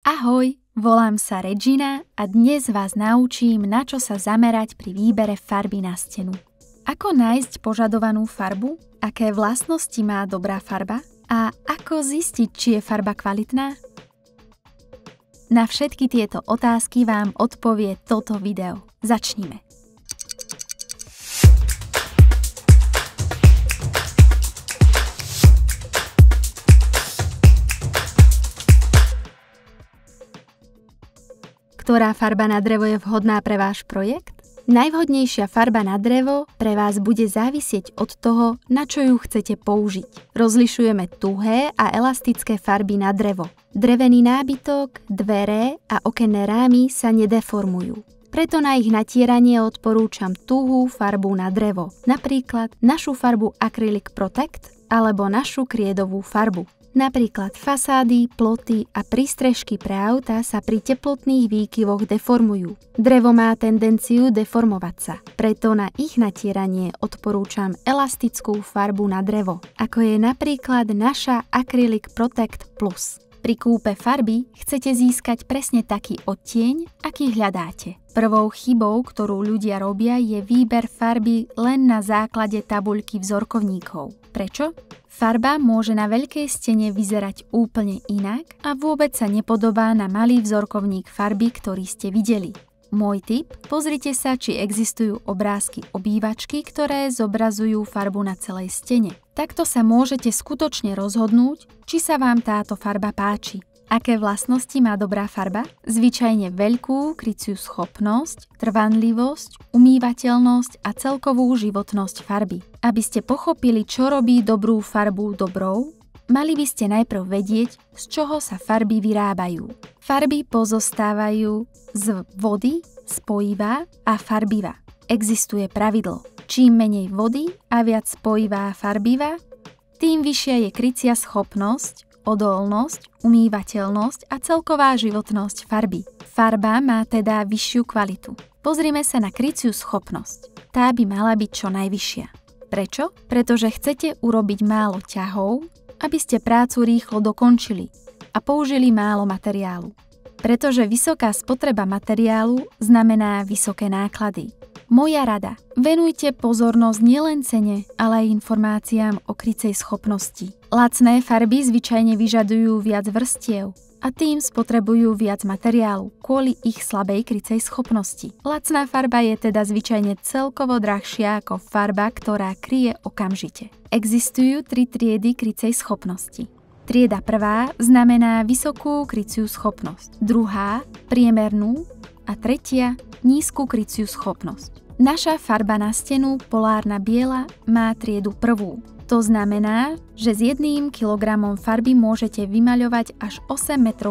Ahoj, volám sa Regina a dnes vás naučím, na čo sa zamerať pri výbere farby na stenu. Ako nájsť požadovanú farbu, aké vlastnosti má dobrá farba a ako zistiť, či je farba kvalitná? Na všetky tieto otázky vám odpovie toto video. Začnime. Ktorá farba na drevo je vhodná pre váš projekt? Najvhodnejšia farba na drevo pre vás bude závisieť od toho, na čo ju chcete použiť. Rozlišujeme tuhé a elastické farby na drevo. Drevený nábytok, dvere a okenné rámy sa nedeformujú. Preto na ich natieranie odporúčam tuhú farbu na drevo. Napríklad našu farbu Acrylic Protect alebo našu kriedovú farbu. Napríklad fasády, ploty a prístrežky pre autá sa pri teplotných výkyvoch deformujú. Drevo má tendenciu deformovať sa, preto na ich natieranie odporúčam elastickú farbu na drevo, ako je napríklad naša Acrylic Protect Plus. Pri kúpe farby chcete získať presne taký odtieň, aký hľadáte. Prvou chybou, ktorú ľudia robia, je výber farby len na základe tabuľky vzorkovníkov. Prečo? Farba môže na veľkej stene vyzerať úplne inak a vôbec sa nepodobá na malý vzorkovník farby, ktorý ste videli. Môj tip? Pozrite sa, či existujú obrázky obývačky, ktoré zobrazujú farbu na celej stene. Takto sa môžete skutočne rozhodnúť, či sa vám táto farba páči. Aké vlastnosti má dobrá farba? Zvyčajne veľkú kryciu schopnosť, trvanlivosť, umývateľnosť a celkovú životnosť farby. Aby ste pochopili, čo robí dobrú farbu dobrou, mali by ste najprv vedieť, z čoho sa farby vyrábajú. Farby pozostávajú z vody, spojiva a farbiva. Existuje pravidlo. Čím menej vody a viac spojivá a farbiva, tým vyššia je krycia schopnosť, odolnosť, umývateľnosť a celková životnosť farby. Farba má teda vyššiu kvalitu. Pozrime sa na kryciu schopnosť. Tá by mala byť čo najvyššia. Prečo? Pretože chcete urobiť málo ťahov, aby ste prácu rýchlo dokončili a použili málo materiálu. Pretože vysoká spotreba materiálu znamená vysoké náklady. Moja rada. Venujte pozornosť nielen cene, ale aj informáciám o krycej schopnosti. Lacné farby zvyčajne vyžadujú viac vrstiev a tým spotrebujú viac materiálu kvôli ich slabej krycej schopnosti. Lacná farba je teda zvyčajne celkovo drahšia ako farba, ktorá kryje okamžite. Existujú 3 triedy krycej schopnosti. Trieda prvá znamená vysokú kryciu schopnosť, druhá priemernú a tretia nízku kryciu schopnosť. Naša farba na stenu, polárna biela, má triedu prvú. To znamená, že s 1 kilogramom farby môžete vymaľovať až 8 m2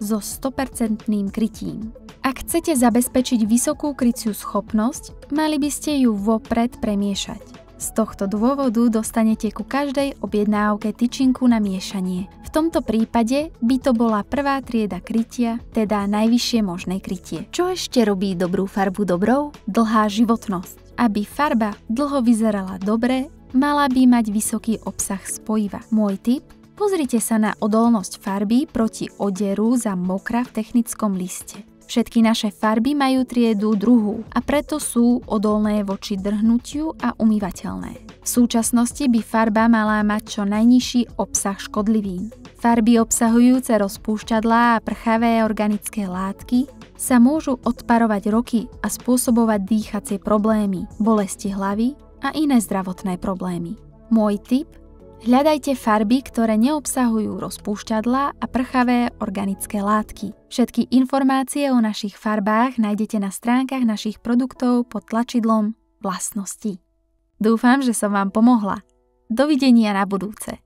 so 100% krytím. Ak chcete zabezpečiť vysokú kryciu schopnosť, mali by ste ju vopred premiešať. Z tohto dôvodu dostanete ku každej objednávke tyčinku na miešanie. V tomto prípade by to bola prvá trieda krytia, teda najvyššie možné krytie. Čo ešte robí dobrú farbu dobrou? Dlhá životnosť. Aby farba dlho vyzerala dobre, mala by mať vysoký obsah spojiva. Môj tip? Pozrite sa na odolnosť farby proti oderu za mokra v technickom liste. Všetky naše farby majú triedu druhú a preto sú odolné voči drhnutiu a umývateľné. V súčasnosti by farba mala mať čo najnižší obsah škodlivín. Farby obsahujúce rozpúšťadlá a prchavé organické látky sa môžu odparovať roky a spôsobovať dýchacie problémy, bolesti hlavy a iné zdravotné problémy. Môj tip? Hľadajte farby, ktoré neobsahujú rozpúšťadlá a prchavé organické látky. Všetky informácie o našich farbách nájdete na stránkach našich produktov pod tlačidlom Vlastnosti. Dúfam, že som vám pomohla. Dovidenia na budúce.